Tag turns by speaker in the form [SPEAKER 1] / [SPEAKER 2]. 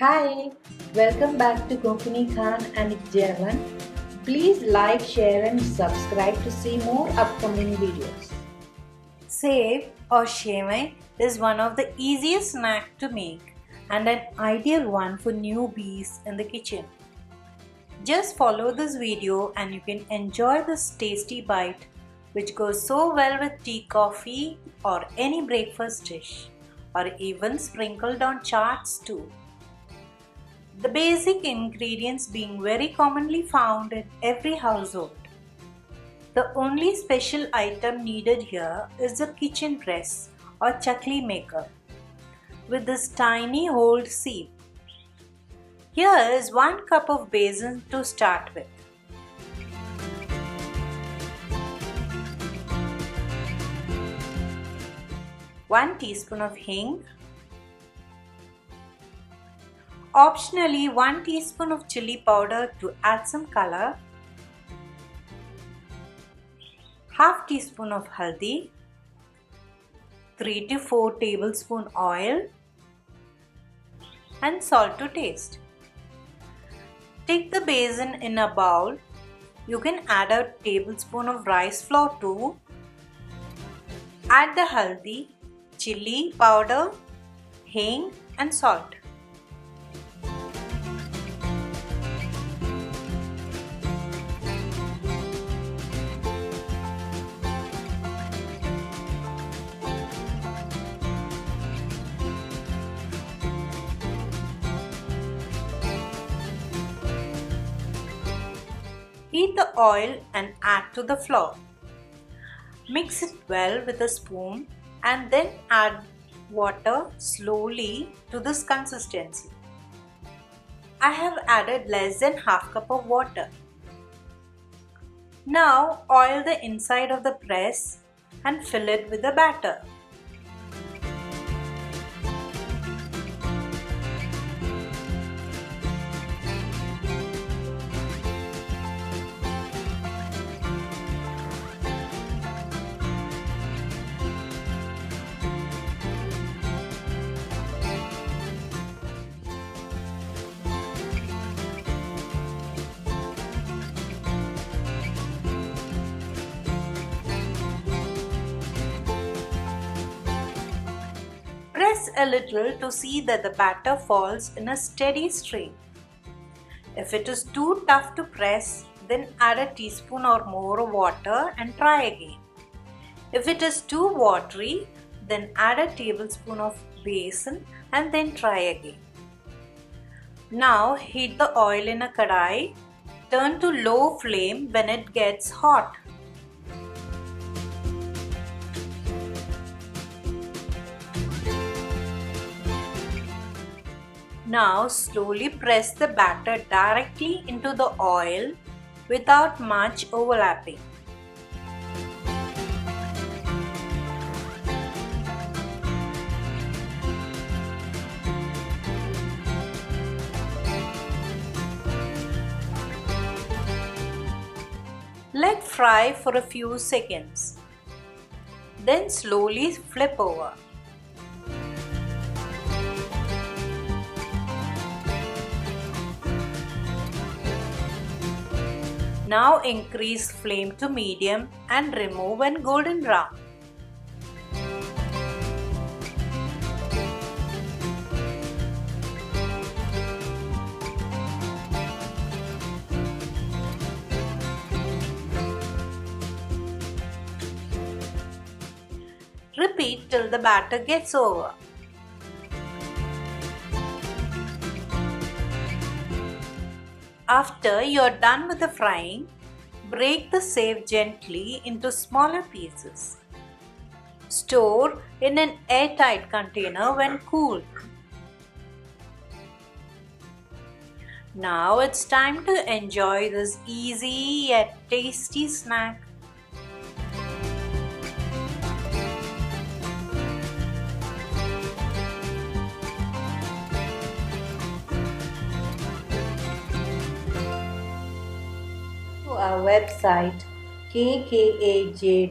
[SPEAKER 1] Hi, welcome back to Kokini Khan and it's German. Please like, share, and subscribe to see more upcoming videos.
[SPEAKER 2] Save or sheme is one of the easiest snacks to make and an ideal one for newbies in the kitchen. Just follow this video and you can enjoy this tasty bite which goes so well with tea, coffee or any breakfast dish or even sprinkled on charts too. The basic ingredients being very commonly found in every household. The only special item needed here is the kitchen press or chakli maker with this tiny hold sieve. Here is 1 cup of besan to start with. One teaspoon of hing. Optionally 1 teaspoon of chili powder to add some color. Half teaspoon of haldi, 3 to 4 tablespoon oil and salt to taste. Take the besan in a bowl. You can add a tablespoon of rice flour too. Add the haldi, chili powder, hing and salt. Heat the oil and add to the flour. Mix it well with a spoon and then add water slowly to this consistency. I have added less than half cup of water. Now oil the inside of the press and fill it with the batter. Press a little to see that the batter falls in a steady stream. If it is too tough to press, then add a teaspoon or more of water and try again. If it is too watery, then add a tablespoon of besan and then try again. Now heat the oil in a kadai. Turn to low flame when it gets hot. Now slowly press the batter directly into the oil without much overlapping. Let fry for a few seconds. Then slowly flip over. Now increase flame to medium and remove when golden brown. Repeat till the batter gets over. After you are done with the frying, break the sieve gently into smaller pieces. Store in an airtight container when cool. Now it's time to enjoy this easy yet tasty snack.
[SPEAKER 1] To our website kkaj.in.